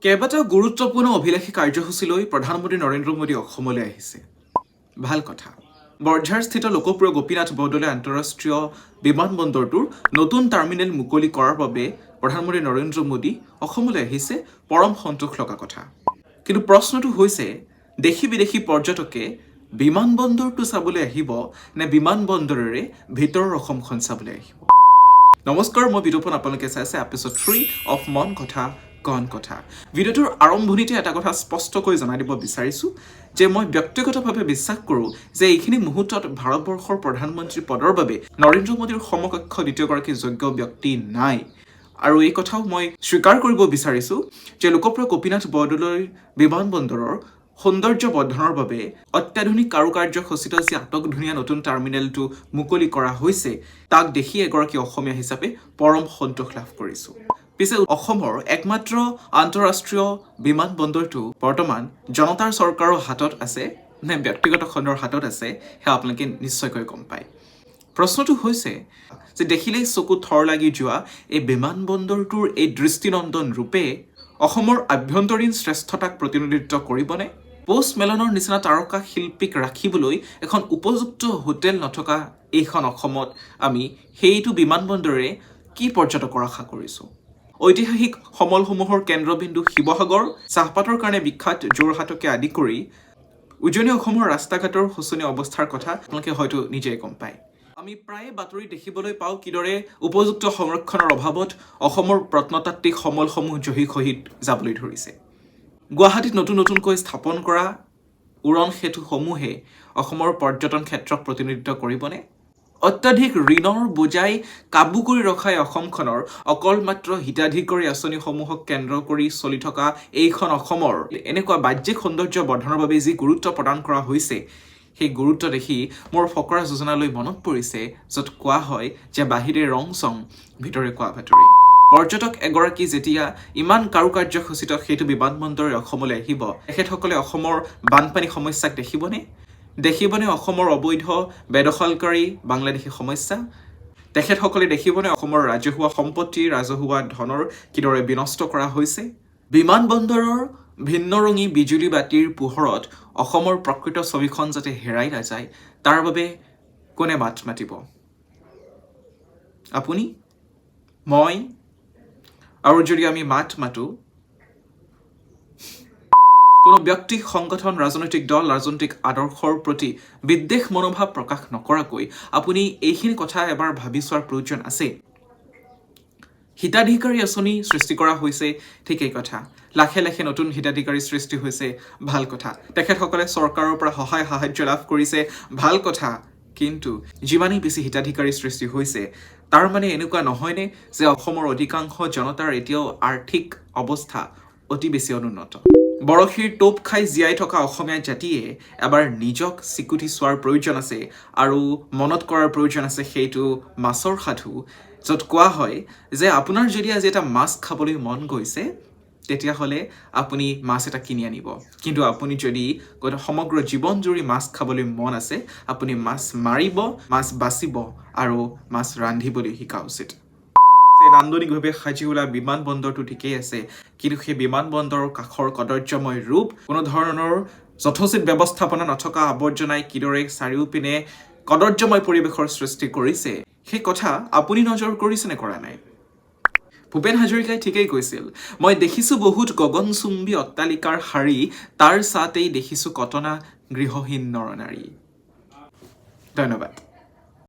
কেইবাটাও গুৰুত্বপূৰ্ণ অভিলাষী কাৰ্যসূচী লৈ প্ৰধানমন্ত্ৰী নৰেন্দ্ৰ মোদী অসমলৈ আহিছে। ভাল কথা। বৰঝাৰস্থিত লোকপ্ৰিয় গোপীনাথ বৰদলৈ আন্তঃৰাষ্ট্ৰীয় বিমানবন্দৰটোৰ নতুন টাৰ্মিনেল মুকলি কৰাৰ বাবে প্ৰধানমন্ত্ৰী নৰেন্দ্ৰ মোদী অসমলৈ আহিছে, পৰম সন্তোষ লগা কথা। কিন্তু প্ৰশ্নটো হৈছে, দেশী বিদেশী পৰ্যটকে বিমানবন্দৰটো চাবলৈ আহিব নে বিমানবন্দৰেৰে ভিতৰৰ অসমখন চাবলৈ আহিব? নমস্কাৰ, মই বিতোপন, আপোনালোকে চাই আছে এপিছড 3 অফ মন কথা কণ কথা। ভিডিঅ'টোৰ আৰম্ভণিতে এটা কথা স্পষ্টকৈ জনাই দিব বিচাৰিছোঁ যে মই ব্যক্তিগতভাৱে বিশ্বাস কৰোঁ যে এইখিনি মুহূৰ্তত ভাৰতবৰ্ষৰ প্ৰধানমন্ত্ৰী পদৰ বাবে নৰেন্দ্ৰ মোদীৰ সমকক্ষ দ্বিতীয়গৰাকী যোগ্য ব্যক্তি নাই। আৰু এই কথাও মই স্বীকাৰ কৰিব বিচাৰিছোঁ যে লোকপ্ৰিয় গোপীনাথ বৰদলৈ বিমানবন্দৰৰ সৌন্দৰ্য বৰ্ধনৰ বাবে অত্যাধুনিক কাৰুকাৰ্য খচিত যি আটক ধুনীয়া নতুন টাৰ্মিনেলটো মুকলি কৰা হৈছে, তাক দেখি এগৰাকী অসমীয়া হিচাপে পৰম সন্তোষ লাভ কৰিছোঁ। পিছে অসমৰ একমাত্ৰ আন্তঃৰাষ্ট্ৰীয় বিমানবন্দৰটো বৰ্তমান জনতাৰ চৰকাৰৰ হাতত আছে নে ব্যক্তিগত খণ্ডৰ হাতত আছে, সেয়া আপোনালোকে নিশ্চয়কৈ গম পায়। প্ৰশ্নটো হৈছে যে দেখিলেই চকু থৰ লাগি যোৱা এই বিমানবন্দৰটোৰ এই দৃষ্টিনন্দন ৰূপে অসমৰ আভ্যন্তৰীণ শ্ৰেষ্ঠতাক প্ৰতিনিধিত্ব কৰিবনে? পোষ্ট মেলনৰ নিচিনা তাৰকা শিল্পীক ৰাখিবলৈ এখন উপযুক্ত হোটেল নথকা এইখন অসমত আমি সেইটো বিমানবন্দৰেৰে কি পৰ্যটকৰ আশা কৰিছোঁ? ঐতিহাসিক সমলসমূহৰ কেন্দ্ৰবিন্দু শিৱসাগৰ, চাহপাতৰ কাৰণে বিখ্যাত যোৰহাটকে আদি কৰি উজনি অসমৰ ৰাস্তা ঘাটৰ শোচনীয় অৱস্থাৰ কথা আপোনালোকে হয়তো নিজেই গম পায়। আমি প্ৰায়ে বাতৰি দেখিবলৈ পাওঁ কিদৰে উপযুক্ত সংৰক্ষণৰ অভাৱত অসমৰ প্ৰত্নতাত্ত্বিক সমলসমূহ জহি খহিত যাবলৈ ধৰিছে। গুৱাহাটীত নতুনকৈ স্থাপন কৰা উৰণ সেতুসমূহে অসমৰ পৰ্যটন ক্ষেত্ৰক প্ৰতিনিধিত্ব কৰিবনে? অত্যাধিক ঋণৰ বোজাই কাবু কৰি ৰখাই অসমখনৰ অকল মাত্ৰ হিতাধিকাৰী আঁচনিসমূহক কেন্দ্ৰ কৰি চলি থকা এইখন অসমৰ এনেকুৱা বাহ্যিক সৌন্দৰ্য বৰ্ধনৰ বাবে যি গুৰুত্ব প্ৰদান কৰা হৈছে, সেই গুৰুত্ব দেখি মোৰ ফকৰা যোজনালৈ মনত পৰিছে, য'ত কোৱা হয় যে বাহিৰে ৰং চং ভিতৰে কোৱা বাতৰি। পৰ্যটক এগৰাকী যেতিয়া ইমান কাৰুকাৰ্য খচিত সেইটো বিমানবন্দৰে অসমলৈ আহিব, তেখেতসকলে অসমৰ বানপানী সমস্যাক দেখিবনে অসমৰ অবৈধ বেদখলকাৰী বাংলাদেশী সমস্যা? তেখেতসকলে দেখিবনে অসমৰ ৰাজহুৱা সম্পত্তি, ৰাজহুৱা ধনৰ কিদৰে বিনষ্ট কৰা হৈছে? বিমানবন্দৰৰ ভিন্নৰঙী বিজুলী বাতিৰ পোহৰত অসমৰ প্ৰকৃত ছবিখন যাতে হেৰাই নাযায়, তাৰ বাবে কোনে মাত মাতিব? আপুনি, মই, আৰু যদি আমি মাত মাতোঁ, কোনো ব্যক্তি, সংগঠন, ৰাজনৈতিক দল, ৰাজনৈতিক আদৰ্শৰ প্ৰতি বিদ্বেষ মনোভাৱ প্ৰকাশ নকৰাকৈ আপুনি এইখিনি কথা এবাৰ ভাবি চোৱাৰ প্ৰয়োজন আছে। হিতাধিকাৰী আঁচনি সৃষ্টি কৰা হৈছে, ঠিক এই কথা। লাখে লাখে নতুন হিতাধিকাৰী সৃষ্টি হৈছে, ভাল কথা। তেখেতসকলে চৰকাৰৰ পৰা সহায় সাহায্য লাভ কৰিছে, ভাল কথা। কিন্তু যিমানেই বেছি হিতাধিকাৰী সৃষ্টি হৈছে, তাৰ মানে এনেকুৱা নহয়নে যে অসমৰ অধিকাংশ জনতাৰ এতিয়াও আৰ্থিক অৱস্থা অতি বেছি অনুন্নত? বৰশীৰ টোপ খাই জীয়াই থকা অসমীয়া জাতিয়ে এবাৰ নিজক চিকুটি চোৱাৰ প্ৰয়োজন আছে আৰু মনত কৰাৰ প্ৰয়োজন আছে সেইটো মাছৰ সাধু, য'ত কোৱা হয় যে আপোনাৰ যদি আজি এটা মাছ খাবলৈ মন গৈছে, তেতিয়াহ'লে আপুনি মাছ এটা কিনি আনিব। কিন্তু আপুনি যদি সমগ্ৰ জীৱন জুৰি মাছ খাবলৈ মন আছে, আপুনি মাছ মাৰিব, মাছ বাচিব আৰু মাছ ৰান্ধিবলৈ শিকা উচিত। নান্দনিকভাৱে সাজি ওলা বিমানবন্দৰটো ঠিকেই আছে, কিন্তু সেই বিমানবন্দৰৰ কাষৰ কদৰ্যময় ৰূপ, কোনো ধৰণৰ যথোচিত ব্যৱস্থাপনা নথকা আৱৰ্জনাই কিদৰে চাৰিওপিনে কদৰ্যময় পৰিৱেশৰ সৃষ্টি কৰিছে, সেই কথা আপুনি নজৰ কৰিছে নে কৰা নাই? ভূপেন হাজৰিকাই ঠিকেই কৈছিল, মই দেখিছোঁ বহুত গগনচুম্বী অট্টালিকাৰ শাৰী, তাৰ ছাতেই দেখিছোঁ কটনা গৃহহীন নৰনাৰী। ধন্যবাদ।